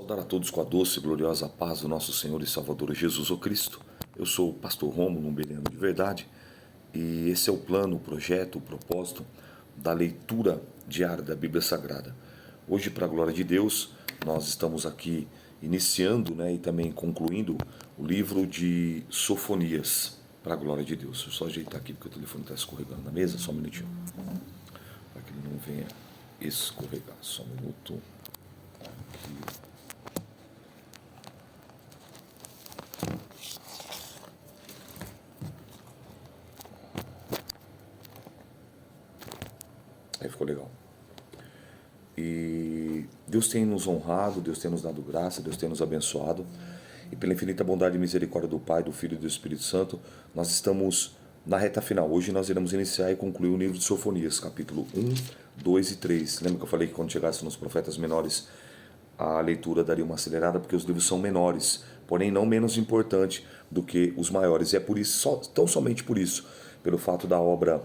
Saudar a todos com a doce e gloriosa paz do nosso Senhor e Salvador Jesus o Cristo. Eu sou o pastor Rômulo, um bereano de verdade, e esse é o plano, o projeto, o propósito da leitura diária da Bíblia Sagrada. Hoje, para a glória de Deus, nós estamos aqui iniciando, e também concluindo o livro de Sofonias, para a glória de Deus. Deixa eu só ajeitar aqui porque o telefone está escorregando na mesa, só um minutinho, para que ele não venha escorregar. Só um minuto. Aqui. Aí ficou legal. E Deus tem nos honrado, Deus tem nos dado graça, Deus tem nos abençoado. E pela infinita bondade e misericórdia do Pai, do Filho e do Espírito Santo, nós estamos na reta final. Hoje nós iremos iniciar e concluir o livro de Sofonias, capítulo 1, 2 e 3. Lembra que eu falei que quando chegasse nos profetas menores, a leitura daria uma acelerada, porque os livros são menores, porém não menos importante do que os maiores. E é por isso, tão somente por isso, pelo fato da obra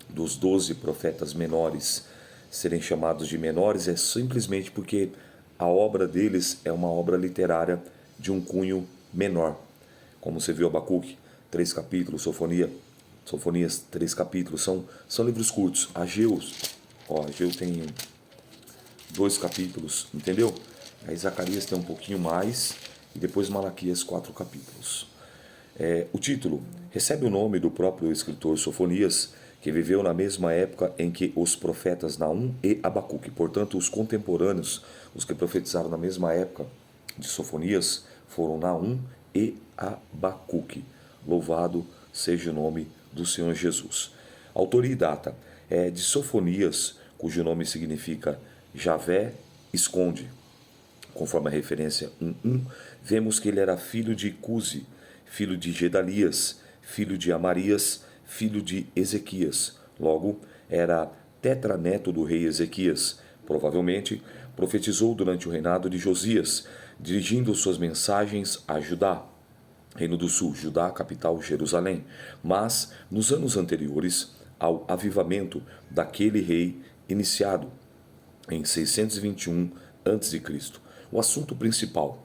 dos 12 profetas menores serem chamados de menores, é simplesmente porque a obra deles é uma obra literária de um cunho menor. Como você viu, Abacuque, 3 capítulos, Sofonias, 3 capítulos, são livros curtos. Ageu tem 2 capítulos, entendeu? Aí Zacarias tem um pouquinho mais, e depois Malaquias, 4 capítulos. O título recebe o nome do próprio escritor Sofonias, que viveu na mesma época em que os profetas Naum e Abacuque. Portanto, os contemporâneos, os que profetizaram na mesma época de Sofonias, foram Naum e Abacuque. Louvado seja o nome do Senhor Jesus. Autoria e data é de Sofonias, cujo nome significa Javé esconde. Conforme a referência 1.1, vemos que ele era filho de Cusi, filho de Gedalias, filho de Amarias, filho de Ezequias. Logo, era tetraneto do rei Ezequias. Provavelmente, profetizou durante o reinado de Josias, dirigindo suas mensagens a Judá, Reino do Sul, Judá, capital Jerusalém. Mas, nos anos anteriores ao avivamento daquele rei iniciado em 621 a.C. O assunto principal.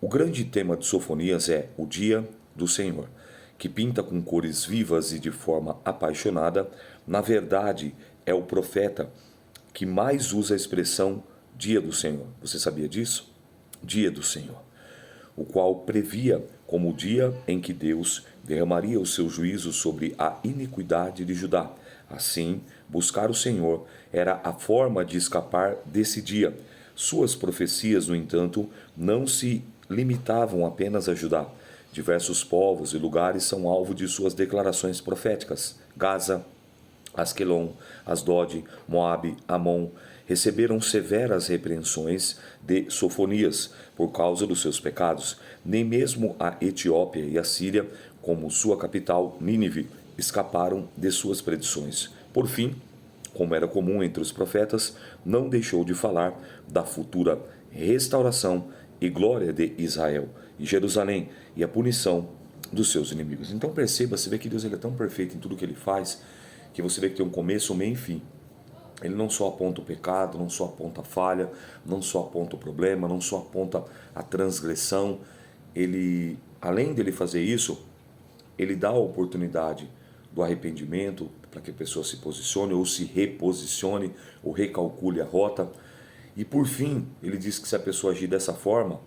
O grande tema de Sofonias é o Dia do Senhor, que pinta com cores vivas e de forma apaixonada. Na verdade, é o profeta que mais usa a expressão Dia do Senhor. Você sabia disso? Dia do Senhor. O qual previa como o dia em que Deus derramaria o seu juízo sobre a iniquidade de Judá. Assim, buscar o Senhor era a forma de escapar desse dia. Suas profecias, no entanto, não se limitavam apenas a Judá. Diversos povos e lugares são alvo de suas declarações proféticas. Gaza, Asquelon, Asdod, Moabe, Amon receberam severas repreensões de Sofonias por causa dos seus pecados. Nem mesmo a Etiópia e a Síria, como sua capital, Nínive, escaparam de suas predições. Por fim, como era comum entre os profetas, não deixou de falar da futura restauração e glória de Israel e Jerusalém e a punição dos seus inimigos. Então perceba, você vê que Deus ele é tão perfeito em tudo que ele faz, que você vê que tem um começo, um meio e fim. Ele não só aponta o pecado, não só aponta a falha, não só aponta o problema, não só aponta a transgressão. Ele, além dele fazer isso, ele dá a oportunidade do arrependimento para que a pessoa se posicione ou se reposicione ou recalcule a rota. E por fim, ele diz que se a pessoa agir dessa forma,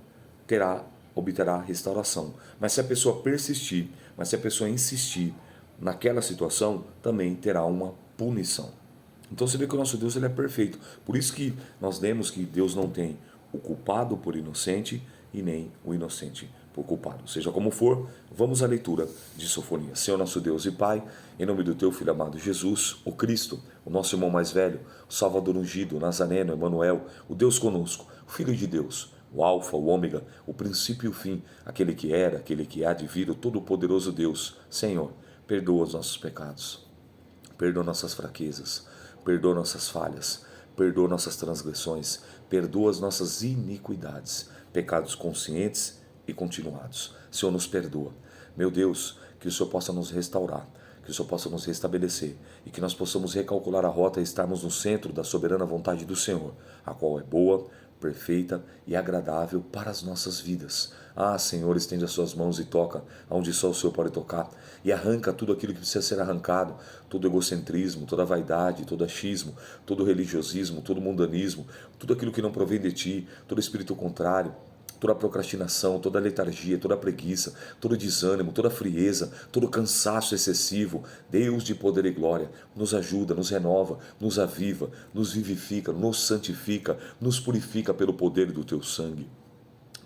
obterá restauração. Mas se a pessoa persistir, mas se a pessoa insistir naquela situação, também terá uma punição. Então você vê que o nosso Deus ele é perfeito. Por isso que nós lemos que Deus não tem o culpado por inocente e nem o inocente por culpado. Seja como for, vamos à leitura de Sofonias. Senhor nosso Deus e Pai, em nome do Teu Filho amado Jesus, o Cristo, o nosso irmão mais velho, o Salvador ungido, o Nazareno, Emanuel, o Deus conosco, o Filho de Deus, o Alfa, o Ômega, o princípio e o fim, aquele que era, aquele que há de vir, o Todo-Poderoso Deus. Senhor, perdoa os nossos pecados, perdoa nossas fraquezas, perdoa nossas falhas, perdoa nossas transgressões, perdoa as nossas iniquidades, pecados conscientes e continuados. Senhor, nos perdoa. Meu Deus, que o Senhor possa nos restaurar, que o Senhor possa nos restabelecer e que nós possamos recalcular a rota e estarmos no centro da soberana vontade do Senhor, a qual é boa, perfeita e agradável para as nossas vidas. Ah, Senhor, estende as suas mãos e toca onde só o Senhor pode tocar e arranca tudo aquilo que precisa ser arrancado, todo egocentrismo, toda vaidade, todo achismo, todo religiosismo, todo mundanismo, tudo aquilo que não provém de Ti, todo espírito contrário, toda procrastinação, toda letargia, toda preguiça, todo desânimo, toda frieza, todo cansaço excessivo. Deus de poder e glória, nos ajuda, nos renova, nos aviva, nos vivifica, nos santifica, nos purifica pelo poder do Teu sangue,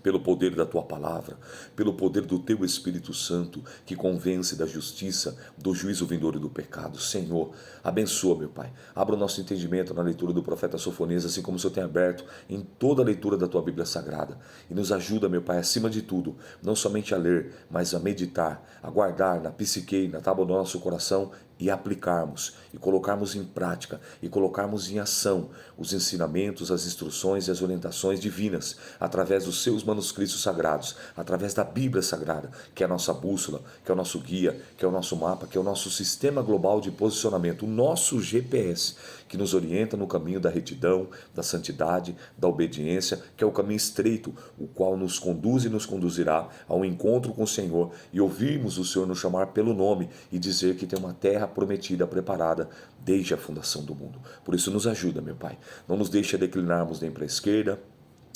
pelo poder da Tua palavra, pelo poder do Teu Espírito Santo, que convence da justiça, do juízo vindouro e do pecado. Senhor, abençoa, meu Pai. Abra o nosso entendimento na leitura do profeta Sofonias, assim como o Senhor tem aberto em toda a leitura da Tua Bíblia Sagrada. E nos ajuda, meu Pai, acima de tudo, não somente a ler, mas a meditar, a guardar na psique, na tábua do nosso coração, e aplicarmos, e colocarmos em prática, e colocarmos em ação os ensinamentos, as instruções e as orientações divinas, através dos seus manuscritos sagrados, através da Bíblia Sagrada, que é a nossa bússola, que é o nosso guia, que é o nosso mapa, que é o nosso sistema global de posicionamento, o nosso GPS, que nos orienta no caminho da retidão, da santidade, da obediência, que é o caminho estreito, o qual nos conduz e nos conduzirá ao encontro com o Senhor e ouvirmos o Senhor nos chamar pelo nome e dizer que tem uma terra prometida, preparada desde a fundação do mundo. Por isso nos ajuda, meu Pai. Não nos deixa declinarmos nem para a esquerda,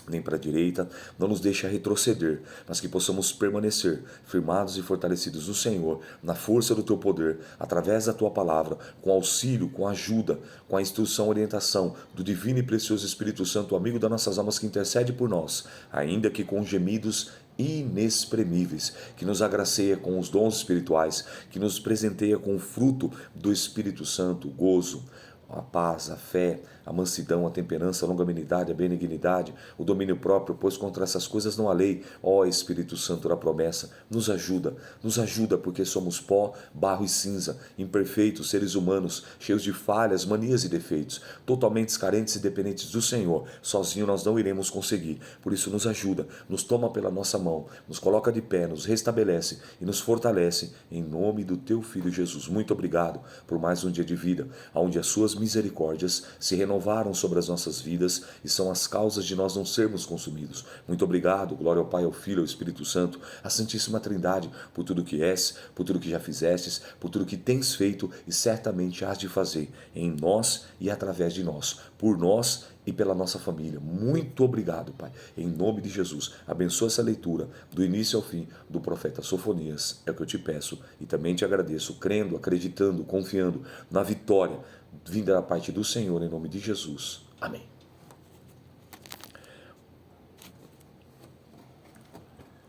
nem para a direita, não nos deixa retroceder, mas que possamos permanecer firmados e fortalecidos no Senhor, na força do Teu poder, através da Tua palavra, com auxílio, com ajuda, com a instrução, orientação do divino e precioso Espírito Santo, amigo das nossas almas, que intercede por nós, ainda que com gemidos inexprimíveis, que nos agraceia com os dons espirituais, que nos presenteia com o fruto do Espírito Santo, o gozo, a paz, a fé, a mansidão, a temperança, a longanimidade, a benignidade, o domínio próprio, pois contra essas coisas não há lei. Ó Espírito Santo da promessa, nos ajuda porque somos pó, barro e cinza, imperfeitos, seres humanos, cheios de falhas, manias e defeitos, totalmente carentes e dependentes do Senhor. Sozinho nós não iremos conseguir, por isso nos ajuda, nos toma pela nossa mão, nos coloca de pé, nos restabelece e nos fortalece, em nome do Teu Filho Jesus. Muito obrigado por mais um dia de vida, onde as Suas misericórdias se renovaram sobre as nossas vidas e são as causas de nós não sermos consumidos. Muito obrigado, glória ao Pai, ao Filho, ao Espírito Santo, à Santíssima Trindade, por tudo que és, por tudo que já fizestes, por tudo que tens feito e certamente hás de fazer em nós e através de nós, por nós e pela nossa família. Muito obrigado, Pai. Em nome de Jesus, abençoa essa leitura do início ao fim do profeta Sofonias. É o que eu te peço e também te agradeço, crendo, acreditando, confiando na vitória vinda da parte do Senhor, em nome de Jesus. Amém.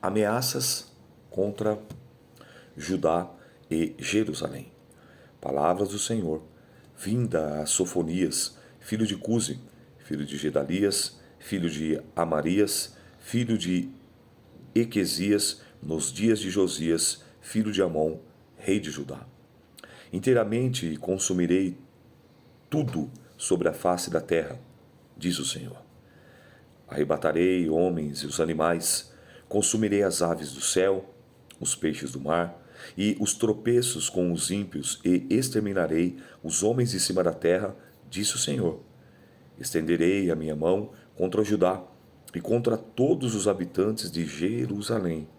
Ameaças contra Judá e Jerusalém. Palavras do Senhor, vinda a Sofonias, filho de Cusi, filho de Gedalias, filho de Amarias, filho de Equesias, nos dias de Josias, filho de Amon, rei de Judá. Inteiramente consumirei tudo sobre a face da terra, diz o Senhor. Arrebatarei homens e os animais, consumirei as aves do céu, os peixes do mar, e os tropeços com os ímpios, e exterminarei os homens de cima da terra, disse o Senhor. Estenderei a minha mão contra Judá e contra todos os habitantes de Jerusalém,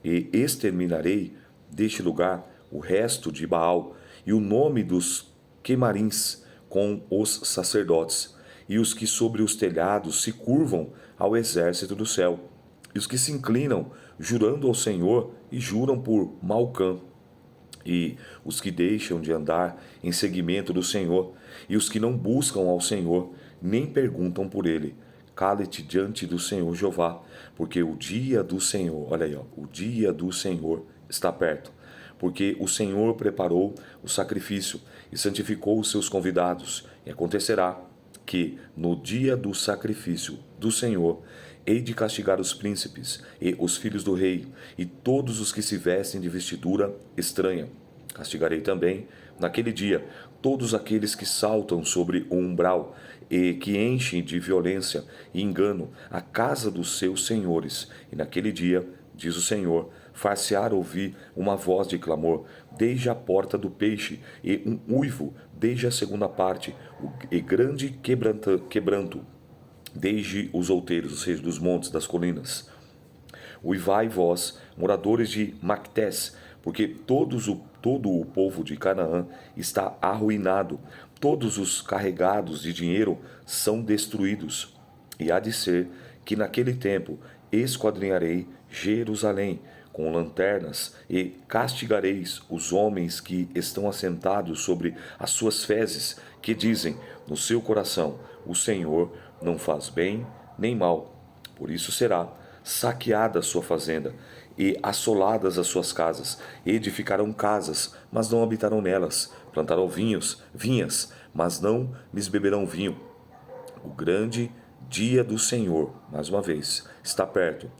e exterminarei deste lugar o resto de Baal e o nome dos quemarins com os sacerdotes, e os que sobre os telhados se curvam ao exército do céu, e os que se inclinam, jurando ao Senhor, e juram por Malcã, e os que deixam de andar em seguimento do Senhor, e os que não buscam ao Senhor, nem perguntam por ele. Cale-te diante do Senhor Jeová, porque o dia do Senhor, olha aí, ó, o dia do Senhor está perto. Porque o Senhor preparou o sacrifício e santificou os seus convidados. E acontecerá que, no dia do sacrifício do Senhor, hei de castigar os príncipes e os filhos do rei, e todos os que se vestem de vestidura estranha. Castigarei também, naquele dia, todos aqueles que saltam sobre o umbral e que enchem de violência e engano a casa dos seus senhores. E naquele dia, diz o Senhor, far-se-á ouvir uma voz de clamor desde a porta do peixe, e um uivo desde a segunda parte, e grande quebranto, desde os outeiros, ou seja, dos montes, das colinas. Uivai vós, moradores de Mactés, porque todo o povo de Canaã está arruinado, todos os carregados de dinheiro são destruídos. E há de ser que naquele tempo esquadrinharei Jerusalém com lanternas e castigareis os homens que estão assentados sobre as suas fezes, que dizem no seu coração: o Senhor não faz bem nem mal. Por isso será saqueada a sua fazenda e assoladas as suas casas. Edificarão casas, mas não habitarão nelas. Plantarão vinhas, mas não lhes beberão vinho. O grande dia do Senhor, mais uma vez, está perto.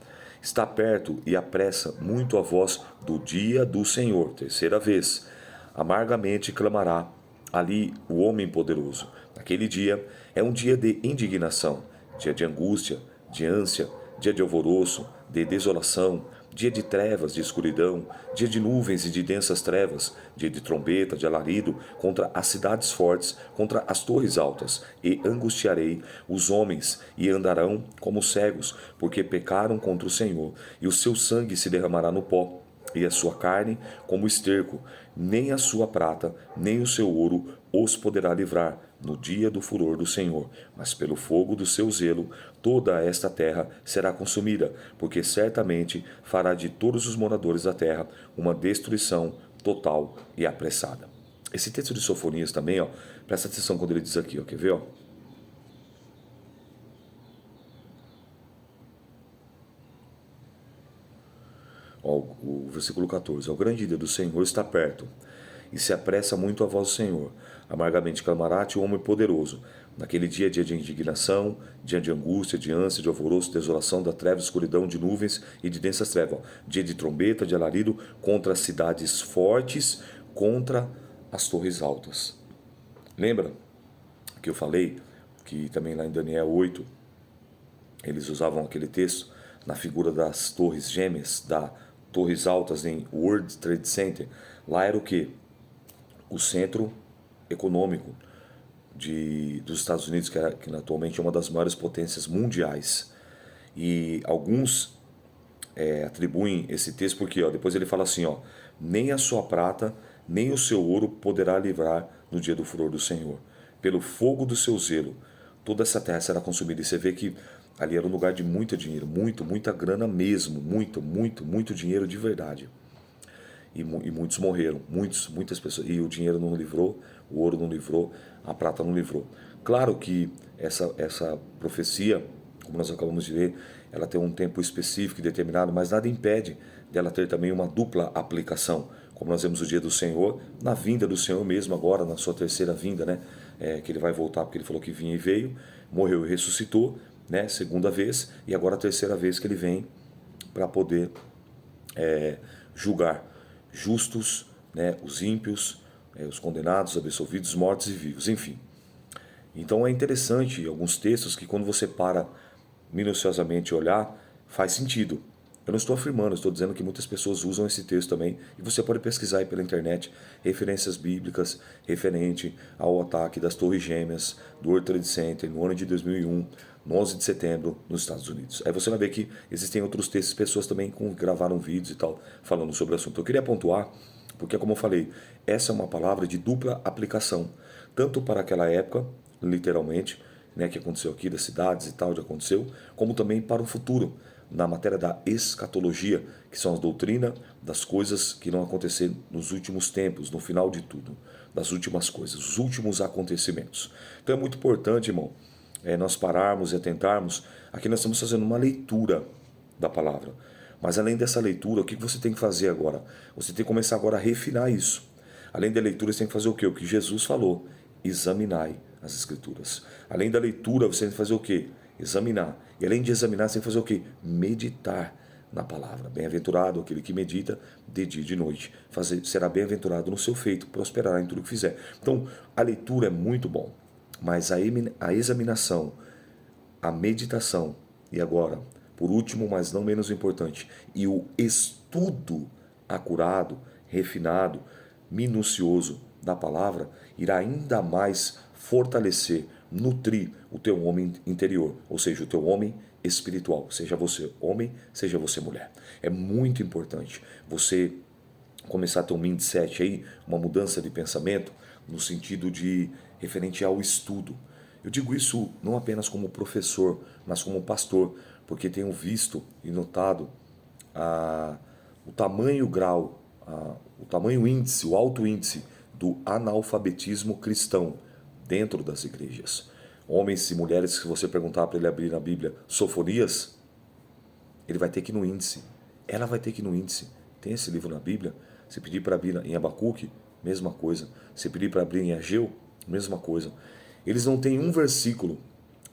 Está perto e apressa muito a voz do dia do Senhor. Terceira vez, amargamente clamará ali o homem poderoso. Naquele dia é um dia de indignação, dia de angústia, de ânsia, dia de alvoroço, de desolação, dia de trevas, de escuridão, dia de nuvens e de densas trevas, dia de trombeta, de alarido, contra as cidades fortes, contra as torres altas, e angustiarei os homens, e andarão como cegos, porque pecaram contra o Senhor, e o seu sangue se derramará no pó, e a sua carne como esterco, nem a sua prata, nem o seu ouro os poderá livrar no dia do furor do Senhor. Mas pelo fogo do seu zelo, toda esta terra será consumida, porque certamente fará de todos os moradores da terra uma destruição total e apressada. Esse texto de Sofonias também, presta atenção quando ele diz aqui, quer ver? O versículo 14: o grande dia do Senhor está perto, e se apressa muito a voz do Senhor. Amargamente clamará-te o homem poderoso. Naquele dia, dia de indignação, dia de angústia, de ânsia, de alvoroço, desolação, da treva, escuridão, de nuvens e de densas trevas. Dia de trombeta, de alarido, contra as cidades fortes, contra as torres altas. Lembra que eu falei que também lá em Daniel 8, eles usavam aquele texto na figura das torres gêmeas, torres altas em World Trade Center. Lá era o quê? O centro econômico dos Estados Unidos, que atualmente é uma das maiores potências mundiais. E alguns atribuem esse texto porque depois ele fala assim: nem a sua prata, nem o seu ouro poderá livrar no dia do furor do Senhor. Pelo fogo do seu zelo, toda essa terra será consumida. E você vê que ali era um lugar de muito dinheiro, muita grana mesmo, muito dinheiro de verdade. E muitos morreram, muitas pessoas. E o dinheiro não livrou, o ouro não livrou, a prata não livrou. Claro que essa profecia, como nós acabamos de ler, ela tem um tempo específico e determinado, mas nada impede dela ter também uma dupla aplicação. Como nós vemos o dia do Senhor, na vinda do Senhor mesmo agora, na sua terceira vinda, né? Que ele vai voltar porque ele falou que vinha e veio, morreu e ressuscitou, né? Segunda vez, e agora a terceira vez que ele vem para poder julgar justos, né, os ímpios, os condenados, absolvidos, mortos e vivos, enfim. Então é interessante alguns textos que quando você para minuciosamente olhar, faz sentido. Eu não estou afirmando, eu estou dizendo que muitas pessoas usam esse texto também, e você pode pesquisar aí pela internet referências bíblicas referente ao ataque das Torres Gêmeas do World Trade Center no ano de 2001, no 11 de setembro, nos Estados Unidos. Aí você vai ver que existem outros textos, pessoas também gravaram vídeos e tal, falando sobre o assunto. Eu queria pontuar, porque como eu falei, essa é uma palavra de dupla aplicação, tanto para aquela época, literalmente, né, que aconteceu aqui, das cidades e tal, onde aconteceu, como também para o futuro, na matéria da escatologia, que são as doutrinas das coisas que irão acontecer nos últimos tempos, no final de tudo, das últimas coisas, os últimos acontecimentos. Então é muito importante, irmão, nós pararmos e atentarmos. Aqui nós estamos fazendo uma leitura da palavra. Mas além dessa leitura, o que você tem que fazer agora? Você tem que começar agora a refinar isso. Além da leitura, você tem que fazer o quê? O que Jesus falou: examinai as Escrituras. Além da leitura, você tem que fazer o quê? Examinar. E além de examinar, você tem que fazer o quê? Meditar na palavra. Bem-aventurado aquele que medita de dia e de noite. Será bem-aventurado no seu feito, prosperará em tudo que fizer. Então, a leitura é muito bom, mas a examinação, a meditação e agora, por último, mas não menos importante, e o estudo acurado, refinado, minucioso da palavra irá ainda mais fortalecer nutrir o teu homem interior, ou seja, o teu homem espiritual, seja você homem, seja você mulher. É muito importante você começar a ter um mindset aí, uma mudança de pensamento no sentido de referente ao estudo. Eu digo isso não apenas como professor, mas como pastor, porque tenho visto e notado o tamanho grau, o tamanho índice, o alto índice do analfabetismo cristão dentro das igrejas. Homens e mulheres, se você perguntar para ele abrir na Bíblia Sofonias, ele vai ter que ir no índice. Ela vai ter que ir no índice. Tem esse livro na Bíblia. Se pedir para abrir em Abacuque, mesma coisa. Se pedir para abrir em Ageu, mesma coisa. Eles não têm um versículo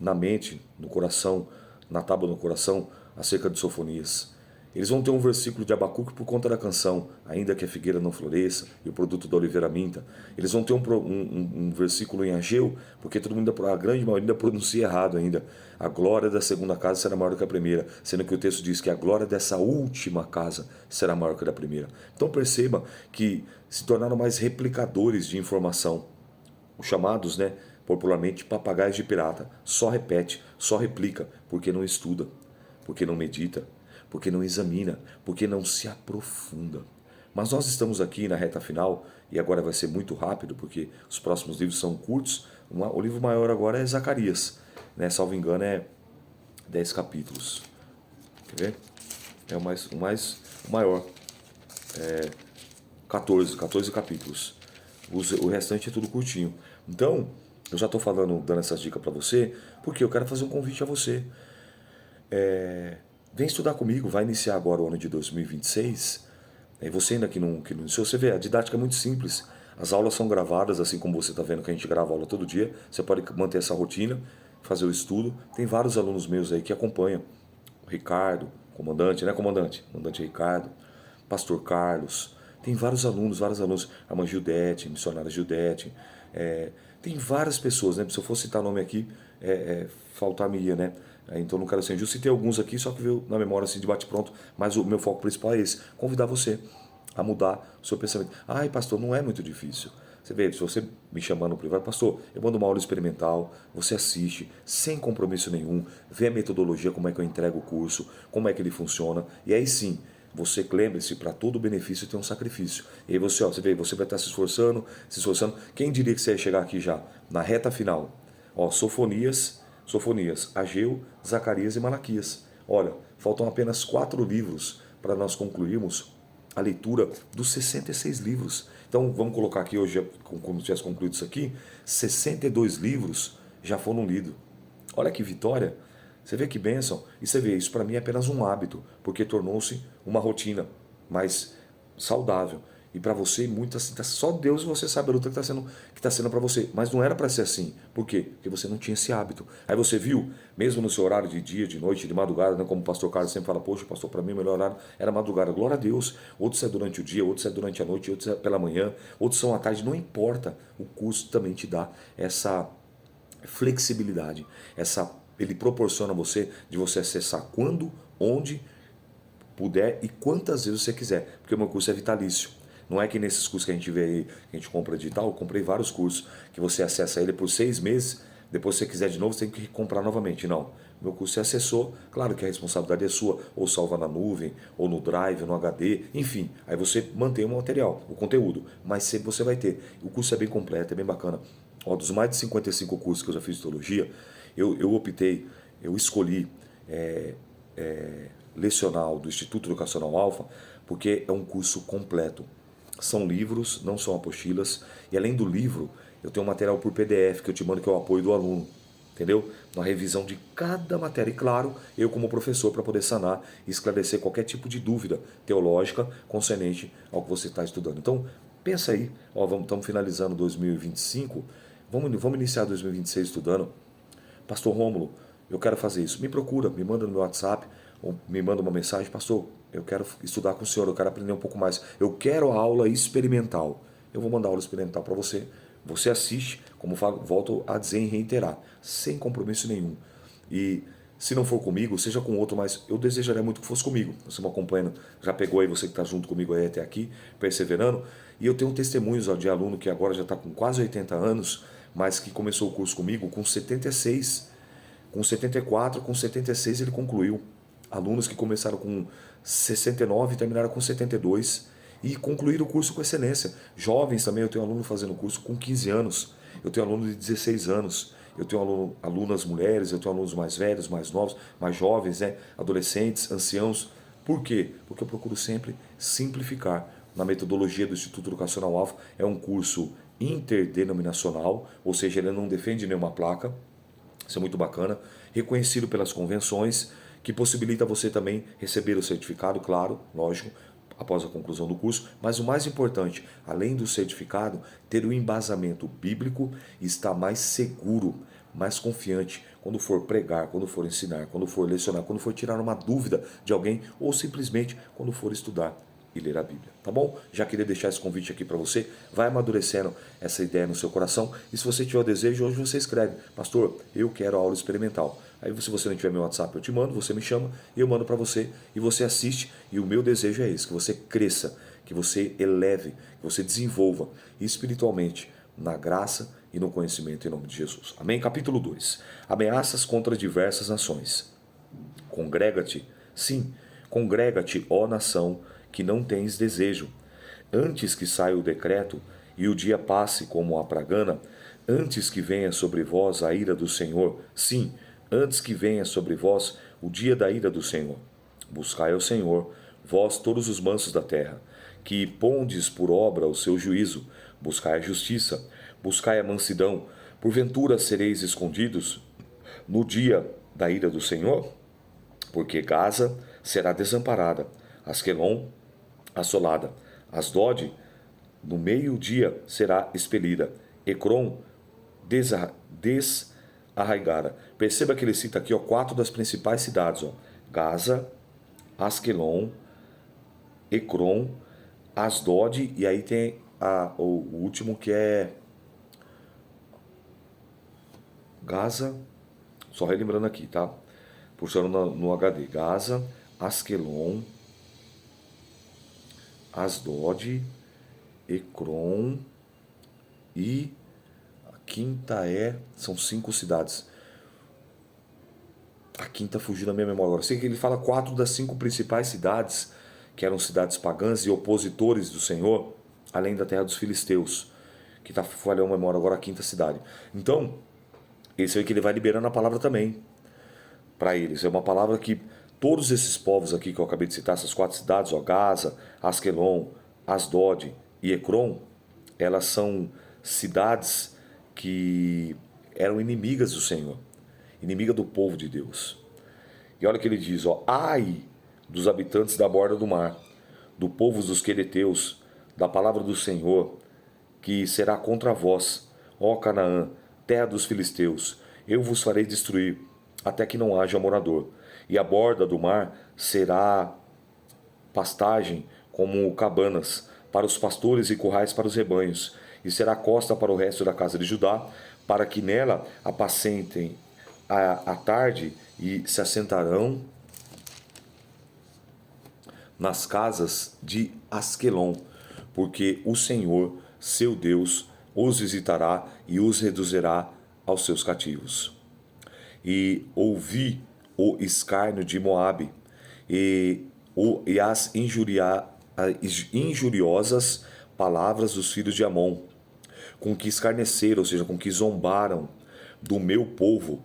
na mente, no coração, na tábua do coração, acerca de Sofonias. Eles vão ter um versículo de Abacuque por conta da canção, ainda que a figueira não floresça e o produto da oliveira minta. Eles vão ter um versículo em Ageu, porque todo mundo, a grande maioria ainda pronuncia errado ainda. A glória da segunda casa será maior que a primeira, sendo que o texto diz que a glória dessa última casa será maior que a da primeira. Então perceba que se tornaram mais replicadores de informação. Os chamados, popularmente, papagaios de pirata. Só repete, só replica, porque não estuda, porque não medita, porque não examina, porque não se aprofunda. Mas nós estamos aqui na reta final, e agora vai ser muito rápido, porque os próximos livros são curtos. O livro maior agora é Zacarias, salvo engano é 10 capítulos. Quer ver? É o maior. 14 capítulos. O restante é tudo curtinho. Então, eu já estou dando essas dicas para você, porque eu quero fazer um convite a você. Vem estudar comigo, vai iniciar agora o ano de 2026. E você ainda que não iniciou, você vê, a didática é muito simples. As aulas são gravadas, assim como você está vendo que a gente grava aula todo dia. Você pode manter essa rotina, fazer o estudo. Tem vários alunos meus aí que acompanham. O Ricardo, comandante, comandante? Comandante Ricardo, Pastor Carlos. Tem vários alunos. A irmã Gildete, missionária Gildete. Tem várias pessoas, Se eu for citar nome aqui, faltar-me-ia, Então não quero ser injusto. Citei alguns aqui, só que veio na memória assim de bate-pronto, mas o meu foco principal é esse: convidar você a mudar o seu pensamento. Ai, pastor, não é muito difícil. Você vê, se você me chamar no privado, pastor, eu mando uma aula experimental, você assiste, sem compromisso nenhum, vê a metodologia, como é que eu entrego o curso, como é que ele funciona, e aí sim, você lembre-se, para todo benefício tem um sacrifício. E aí você vê, você vai estar se esforçando. Quem diria que você ia chegar aqui já, na reta final? Sofonias, Ageu, Zacarias e Malaquias. Olha, faltam apenas 4 livros para nós concluirmos a leitura dos 66 livros. Então vamos colocar aqui hoje, como tivesse concluído isso aqui, 62 livros já foram lidos. Olha que vitória! Você vê que bênção? E você vê, isso para mim é apenas um hábito, porque tornou-se uma rotina mais saudável. E para você, muitas, só Deus e você sabe a luta que está sendo para você. Mas não era para ser assim. Por quê? Porque você não tinha esse hábito. Aí você viu, mesmo no seu horário de dia, de noite, de madrugada, como o pastor Carlos sempre fala, poxa, pastor, para mim o melhor horário era madrugada. Glória a Deus. Outros é durante o dia, outros é durante a noite, outros é pela manhã, outros são à tarde. Não importa. O curso também te dá essa flexibilidade. Ele proporciona a você de você acessar quando, onde puder e quantas vezes você quiser. Porque o meu curso é vitalício. Não é que nesses cursos que a gente vê aí, que a gente compra digital, eu comprei vários cursos que você acessa ele por 6 meses, depois se você quiser de novo, você tem que comprar novamente. Não, meu curso você acessou, claro que a responsabilidade é sua, ou salva na nuvem, ou no Drive, no HD, enfim, aí você mantém o material, o conteúdo, mas sempre você vai ter. O curso é bem completo, é bem bacana. Dos mais de 55 cursos que eu já fiz de teologia, eu escolhi lecional do Instituto Educacional Alfa, porque é um curso completo. São livros, não são apostilas. E além do livro, eu tenho um material por PDF que eu te mando, que é o apoio do aluno. Entendeu? Na revisão de cada matéria. E claro, eu como professor para poder sanar e esclarecer qualquer tipo de dúvida teológica concernente ao que você está estudando. Então, pensa aí. Estamos finalizando 2025. Vamos iniciar 2026 estudando. Pastor Rômulo, eu quero fazer isso. Me procura, me manda no meu WhatsApp, ou me manda uma mensagem. Pastor, eu quero estudar com o senhor, eu quero aprender um pouco mais. Eu quero a aula experimental. Eu vou mandar a aula experimental para você. Você assiste, como volto a dizer e reiterar, sem compromisso nenhum. E se não for comigo, seja com outro, mas eu desejaria muito que fosse comigo. Você me acompanhando, já pegou aí, você que está junto comigo aí até aqui, perseverando. E eu tenho testemunhos de aluno que agora já está com quase 80 anos, mas que começou o curso comigo com 76. Com 74, com 76 ele concluiu. Alunos que começaram com 69 e terminaram com 72 e concluíram o curso com excelência. Jovens também, eu tenho aluno fazendo curso com 15 anos, eu tenho aluno de 16 anos, eu tenho alunas mulheres, eu tenho alunos mais velhos, mais novos, mais jovens, né? Adolescentes, anciãos. Por quê? Porque eu procuro sempre simplificar. Na metodologia do Instituto Educacional Alfa, é um curso interdenominacional, ou seja, ele não defende nenhuma placa. Isso é muito bacana. Reconhecido pelas convenções, que possibilita você também receber o certificado, claro, lógico, após a conclusão do curso. Mas o mais importante, além do certificado, ter o embasamento bíblico e estar mais seguro, mais confiante quando for pregar, quando for ensinar, quando for lecionar, quando for tirar uma dúvida de alguém ou simplesmente quando for estudar e ler a Bíblia, tá bom? Já queria deixar esse convite aqui para você, vai amadurecendo essa ideia no seu coração e se você tiver o desejo, hoje você escreve: pastor, eu quero aula experimental. Aí se você não tiver meu WhatsApp, eu te mando, você me chama e eu mando para você e você assiste e o meu desejo é esse, que você cresça, que você eleve, que você desenvolva espiritualmente na graça e no conhecimento em nome de Jesus. Amém? Capítulo 2. Ameaças contra diversas nações. Congrega-te, sim, congrega-te, ó nação, que não tens desejo. Antes que saia o decreto e o dia passe como a pragana, antes que venha sobre vós a ira do Senhor, sim, antes que venha sobre vós o dia da ira do Senhor. Buscai ao Senhor, vós todos os mansos da terra, que pondes por obra o seu juízo. Buscai a justiça, buscai a mansidão. Porventura sereis escondidos no dia da ira do Senhor? Porque Gaza será desamparada, Asquelon assolada, Asdod no meio-dia será expelida, Ecrom desarraigada. Perceba que ele cita aqui, ó, 4 das principais cidades, ó: Gaza, Asquelon, Ecrom, Asdod, e aí tem o último que é Gaza, só relembrando aqui, tá? Puxando no HD, Gaza, Asquelon, Asdod, Ecrom e a quinta são 5 cidades. A quinta fugiu da minha memória agora. Sei que ele fala 4 das 5 principais cidades, que eram cidades pagãs e opositores do Senhor, além da terra dos filisteus, que está falhando a memória agora, a quinta cidade. Então, esse é o que ele vai liberando a palavra também para eles. É uma palavra que todos esses povos aqui que eu acabei de citar, essas 4 cidades, ó, Gaza, Asquelon, Asdod e Ecrom, elas são cidades que eram inimigas do Senhor, inimiga do povo de Deus. E olha o que ele diz, ó: ai dos habitantes da borda do mar, do povo dos quereteus, da palavra do Senhor, que será contra vós, ó Canaã, terra dos filisteus. Eu vos farei destruir, até que não haja morador. E a borda do mar será pastagem como cabanas para os pastores e currais para os rebanhos, e será costa para o resto da casa de Judá, para que nela apacentem à tarde e se assentarão nas casas de Asquelon, porque o Senhor, seu Deus, os visitará e os reduzirá aos seus cativos. E ouvi o escárnio de Moabe e as injuriosas palavras dos filhos de Amon, com que escarneceram, ou seja, com que zombaram do meu povo,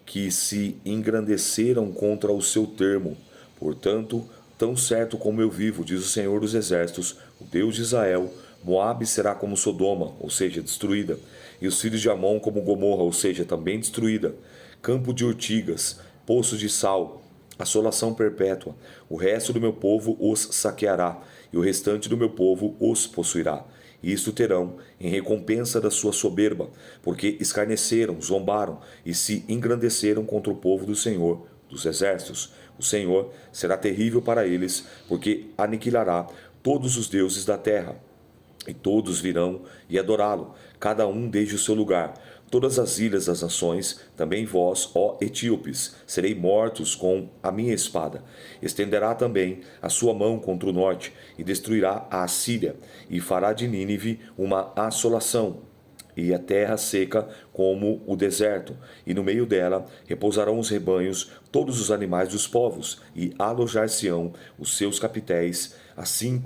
que se engrandeceram contra o seu termo. Portanto, tão certo como eu vivo, diz o Senhor dos Exércitos, o Deus de Israel, Moabe será como Sodoma, ou seja, destruída, e os filhos de Amon como Gomorra, ou seja, também destruída, campo de urtigas, poço de sal, assolação perpétua. O resto do meu povo os saqueará, e o restante do meu povo os possuirá. E isto terão em recompensa da sua soberba, porque escarneceram, zombaram e se engrandeceram contra o povo do Senhor dos Exércitos. O Senhor será terrível para eles, porque aniquilará todos os deuses da terra. E todos virão e adorá-lo, cada um desde o seu lugar. Todas as ilhas das nações, também vós, ó etíopes, serei mortos com a minha espada. Estenderá também a sua mão contra o norte, e destruirá a Assíria, e fará de Nínive uma assolação. e a terra seca como o deserto, e no meio dela repousarão os rebanhos, todos os animais dos povos, e alojar-se-ão os seus capitéis, assim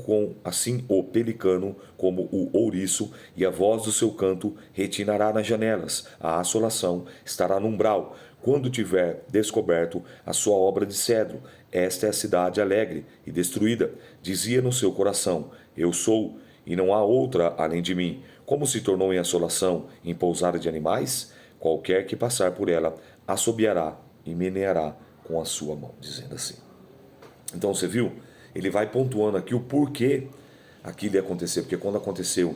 o pelicano como o ouriço, e a voz do seu canto retinará nas janelas, a assolação estará no umbral, quando tiver descoberto a sua obra de cedro. Esta é a cidade alegre e destruída. Dizia no seu coração: eu sou, e não há outra além de mim. Como se tornou em assolação, em pousada de animais? Qualquer que passar por ela, assobiará e meneará com a sua mão, dizendo assim. Então você viu? Ele vai pontuando aqui o porquê aquilo ia acontecer. Porque quando aconteceu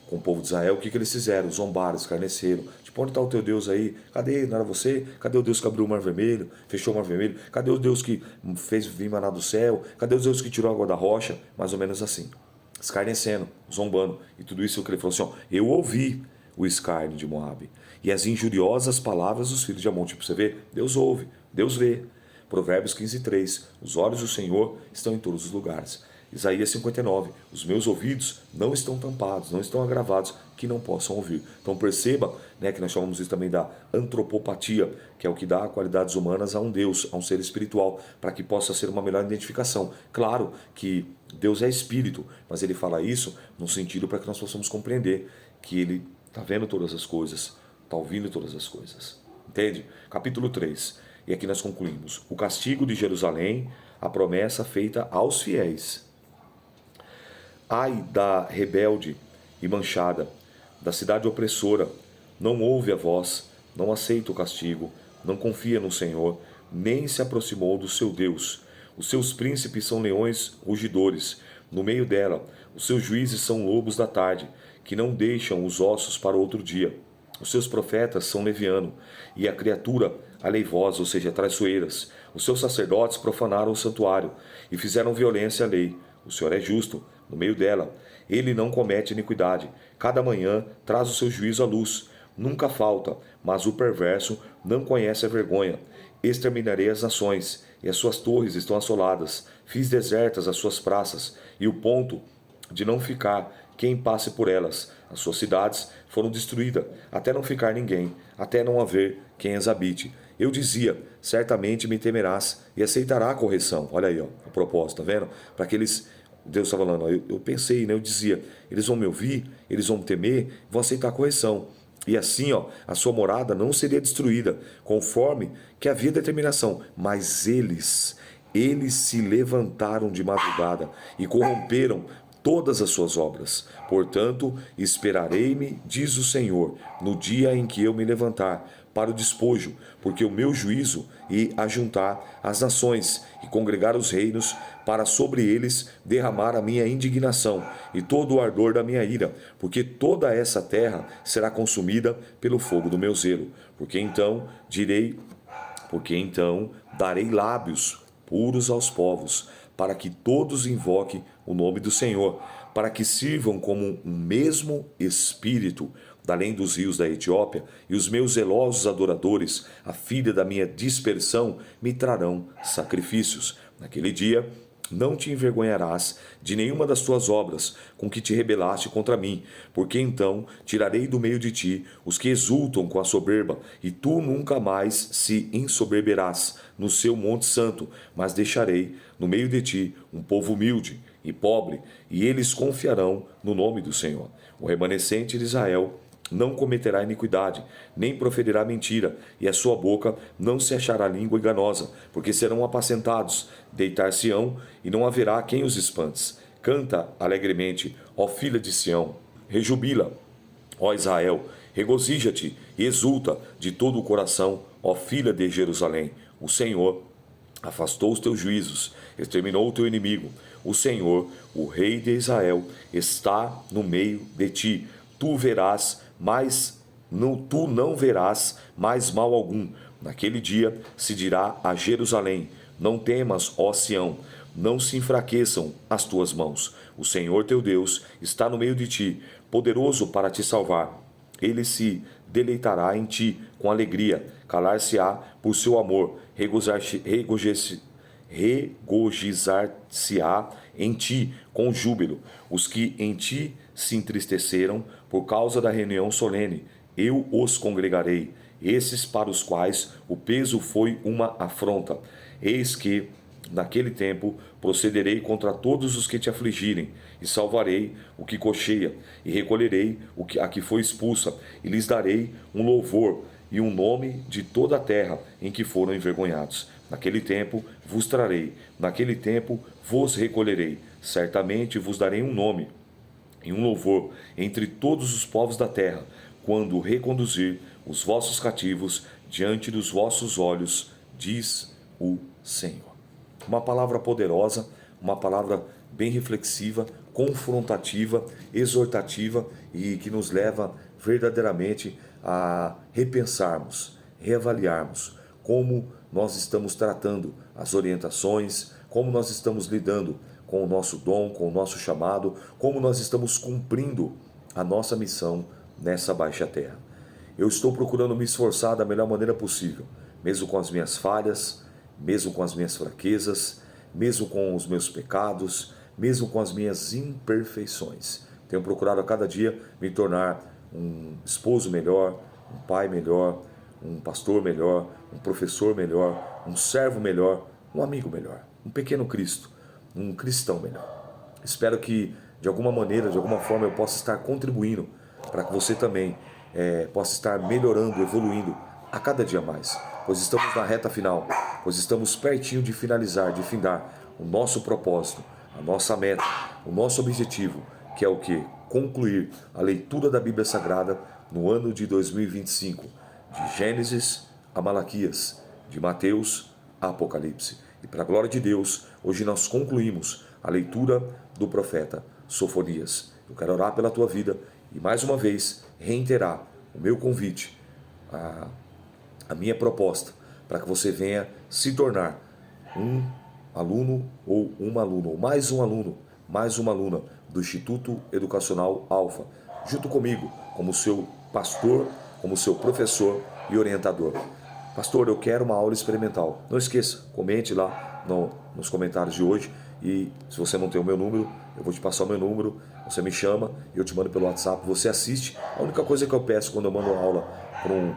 com o povo de Israel, o que eles fizeram? Zombaram, escarneceram. Tipo, onde está o teu Deus aí? Cadê? Não era você? Cadê o Deus que abriu o mar vermelho? Fechou o mar vermelho? Cadê o Deus que fez vir maná do céu? Cadê o Deus que tirou a água da rocha? Mais ou menos assim. Escarnecendo, zombando. E tudo isso que ele falou assim, ó, eu ouvi o escárnio de Moabe e as injuriosas palavras dos filhos de Amon. Tipo, você vê? Deus ouve, Deus vê. Provérbios 15:3. Os olhos do Senhor estão em todos os lugares. Isaías 59. Os meus ouvidos não estão tampados, não estão agravados, que não possam ouvir. Então perceba, né, que nós chamamos isso também da antropopatia, que é o que dá qualidades humanas a um Deus, a um ser espiritual, para que possa ser uma melhor identificação. Claro que Deus é espírito, mas ele fala isso no sentido para que nós possamos compreender que ele está vendo todas as coisas, está ouvindo todas as coisas. Entende? Capítulo 3. E aqui nós concluímos. O castigo de Jerusalém, a promessa feita aos fiéis. Ai da rebelde e manchada, da cidade opressora, não ouve a voz, não aceita o castigo, não confia no Senhor, nem se aproximou do seu Deus. Os seus príncipes são leões rugidores, no meio dela, os seus juízes são lobos da tarde, que não deixam os ossos para outro dia. Os seus profetas são leviano, e a criatura aleivosa, ou seja, traiçoeiras. Os seus sacerdotes profanaram o santuário, e fizeram violência à lei. O Senhor é justo, no meio dela. Ele não comete iniquidade. Cada manhã traz o seu juízo à luz. Nunca falta, mas o perverso não conhece a vergonha. Exterminarei as nações, e as suas torres estão assoladas. Fiz desertas as suas praças, e o ponto de não ficar quem passe por elas. As suas cidades foram destruídas, até não ficar ninguém, até não haver quem as habite. Eu dizia, certamente me temerás e aceitará a correção. Olha aí, ó, o propósito, tá vendo? Para que eles... Deus está falando, ó, eu pensei, né, eu dizia, eles vão me ouvir, eles vão me temer, vão aceitar a correção. E assim, ó, a sua morada não seria destruída, conforme que havia determinação. Mas eles se levantaram de madrugada e corromperam todas as suas obras. Portanto, esperarei-me, diz o Senhor, no dia em que eu me levantar para o despojo, porque o meu juízo e ajuntar as nações e congregar os reinos, para sobre eles derramar a minha indignação e todo o ardor da minha ira, porque toda essa terra será consumida pelo fogo do meu zelo. Porque então darei lábios puros aos povos, para que todos invoquem o nome do Senhor, para que sirvam como um mesmo espírito, além dos rios da Etiópia, e os meus zelosos adoradores, a filha da minha dispersão, me trarão sacrifícios. Naquele dia não te envergonharás de nenhuma das tuas obras com que te rebelaste contra mim, porque então tirarei do meio de ti os que exultam com a soberba, e tu nunca mais se ensoberberás no seu monte santo, mas deixarei no meio de ti um povo humilde e pobre, e eles confiarão no nome do Senhor. O remanescente de Israel não cometerá iniquidade, nem proferirá mentira, e a sua boca não se achará língua enganosa, porque serão apacentados, deitar-se-ão, e não haverá quem os espantes. Canta alegremente, ó filha de Sião, rejubila, ó Israel, regozija-te e exulta de todo o coração, ó filha de Jerusalém. O Senhor afastou os teus juízos, exterminou o teu inimigo. O Senhor, o Rei de Israel, está no meio de ti. Tu não verás mais mal algum. Naquele dia se dirá a Jerusalém: não temas, ó Sião, não se enfraqueçam as tuas mãos. O Senhor teu Deus está no meio de ti, poderoso para te salvar. Ele se deleitará em ti com alegria, calar-se-á por seu amor, regozijar-se-á em ti com júbilo. Os que em ti se entristeceram por causa da reunião solene, eu os congregarei, esses para os quais o peso foi uma afronta. Eis que, naquele tempo, procederei contra todos os que te afligirem, e salvarei o que cocheia, e recolherei a que foi expulsa, e lhes darei um louvor e um nome de toda a terra em que foram envergonhados. Naquele tempo vos trarei, naquele tempo vos recolherei, certamente vos darei um nome e um louvor entre todos os povos da terra, quando reconduzir os vossos cativos diante dos vossos olhos, diz o Senhor. Uma palavra poderosa, uma palavra bem reflexiva, confrontativa, exortativa e que nos leva verdadeiramente a repensarmos, reavaliarmos como nós estamos tratando as orientações, como nós estamos lidando com o nosso dom, com o nosso chamado, como nós estamos cumprindo a nossa missão nessa baixa terra. Eu estou procurando me esforçar da melhor maneira possível, mesmo com as minhas falhas, mesmo com as minhas fraquezas, mesmo com os meus pecados, mesmo com as minhas imperfeições. Tenho procurado a cada dia me tornar um esposo melhor, um pai melhor, um pastor melhor, um professor melhor, um servo melhor, um amigo melhor, um pequeno Cristo, um cristão melhor. Espero que, de alguma maneira, de alguma forma, eu possa estar contribuindo para que você também possa estar melhorando, evoluindo a cada dia mais, pois estamos na reta final, pois estamos pertinho de finalizar, de findar o nosso propósito, a nossa meta, o nosso objetivo, que é o quê? Concluir a leitura da Bíblia Sagrada no ano de 2025, de Gênesis a Malaquias, de Mateus a Apocalipse. E para a glória de Deus, hoje nós concluímos a leitura do profeta Sofonias. Eu quero orar pela tua vida e mais uma vez reiterar o meu convite, a minha proposta, para que você venha se tornar um aluno ou uma aluna, ou mais um aluno, mais uma aluna do Instituto Educacional Alfa, junto comigo, como seu pastor, como seu professor e orientador. Pastor, eu quero uma aula experimental. Não esqueça, comente lá nos comentários de hoje. E se você não tem o meu número, eu vou te passar o meu número. Você me chama e eu te mando pelo WhatsApp. Você assiste. A única coisa que eu peço quando eu mando uma aula para um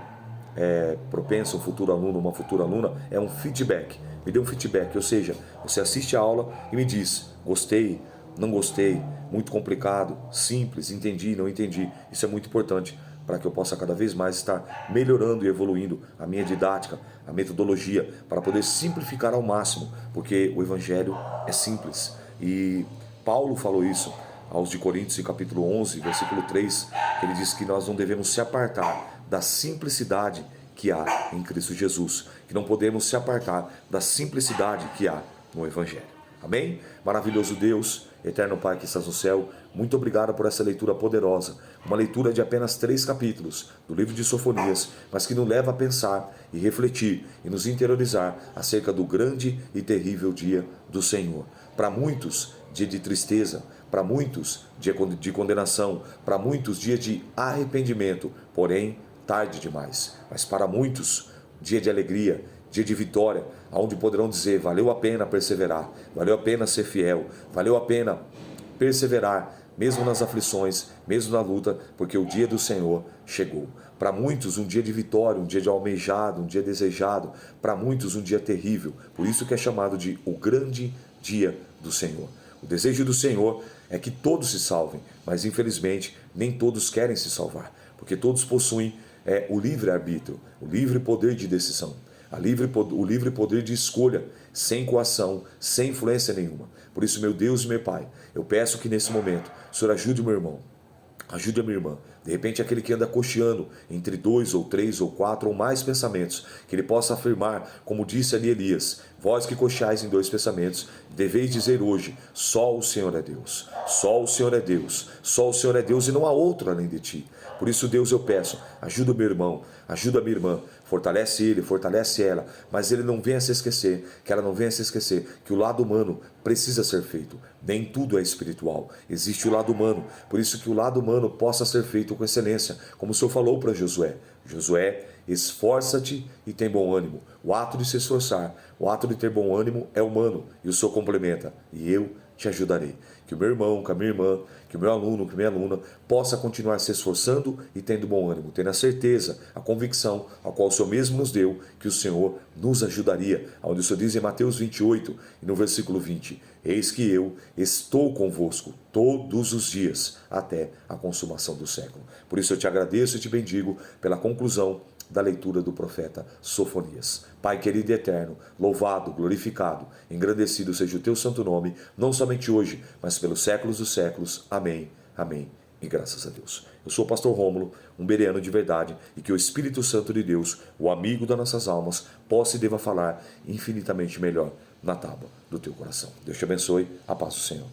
propenso, um futuro aluno, uma futura aluna, é um feedback. Me dê um feedback, ou seja, você assiste a aula e me diz: gostei, não gostei, muito complicado, simples, entendi, não entendi. Isso é muito importante para que eu possa cada vez mais estar melhorando e evoluindo a minha didática, a metodologia, para poder simplificar ao máximo, porque o Evangelho é simples. E Paulo falou isso aos de Coríntios, em capítulo 11, versículo 3, que ele diz que nós não devemos se apartar da simplicidade que há em Cristo Jesus, que não podemos se apartar da simplicidade que há no Evangelho. Amém? Maravilhoso Deus, eterno Pai que estás no céu, muito obrigado por essa leitura poderosa, uma leitura de apenas 3 capítulos do livro de Sofonias, mas que nos leva a pensar e refletir e nos interiorizar acerca do grande e terrível dia do Senhor. Para muitos, dia de tristeza, para muitos, dia de condenação, para muitos, dia de arrependimento, porém, tarde demais. Mas para muitos, dia de alegria, dia de vitória, onde poderão dizer: valeu a pena perseverar, valeu a pena ser fiel, valeu a pena perseverar, mesmo nas aflições, mesmo na luta, porque o dia do Senhor chegou. Para muitos, um dia de vitória, um dia de almejado, um dia desejado. Para muitos, um dia terrível. Por isso que é chamado de o grande dia do Senhor. O desejo do Senhor é que todos se salvem, mas infelizmente nem todos querem se salvar, porque todos possuem o livre-arbítrio, o livre poder de decisão, o livre poder de escolha, sem coação, sem influência nenhuma. Por isso, meu Deus e meu Pai, eu peço que nesse momento o Senhor ajude o meu irmão, ajude a minha irmã. De repente, aquele que anda cocheando entre 2 ou 3 ou 4 ou mais pensamentos, que ele possa afirmar, como disse ali Elias: vós que cocheais em 2 pensamentos, deveis dizer hoje: só o Senhor é Deus, só o Senhor é Deus, só o Senhor é Deus e não há outro além de ti. Por isso, Deus, eu peço, ajuda o meu irmão, ajuda a minha irmã, fortalece ele, fortalece ela, mas ele não venha se esquecer, que ela não venha se esquecer que o lado humano precisa ser feito. Nem tudo é espiritual, existe o lado humano, por isso que o lado humano possa ser feito com excelência, como o Senhor falou para Josué: Josué, esforça-te e tem bom ânimo. O ato de se esforçar, o ato de ter bom ânimo é humano, e o Senhor complementa: e eu te ajudarei. Que o meu irmão, que a minha irmã, que o meu aluno, que a minha aluna possa continuar se esforçando e tendo bom ânimo, tendo a certeza, a convicção, a qual o Senhor mesmo nos deu, que o Senhor nos ajudaria. Onde o Senhor diz em Mateus 28, e no versículo 20, eis que eu estou convosco todos os dias, até a consumação do século. Por isso eu te agradeço e te bendigo pela conclusão da leitura do profeta Sofonias. Pai querido e eterno, louvado, glorificado, engrandecido seja o teu santo nome, não somente hoje, mas pelos séculos dos séculos. Amém, amém e graças a Deus. Eu sou o pastor Rômulo, um bereano de verdade, e que o Espírito Santo de Deus, o amigo das nossas almas, possa e deva falar infinitamente melhor na tábua do teu coração. Deus te abençoe, a paz do Senhor.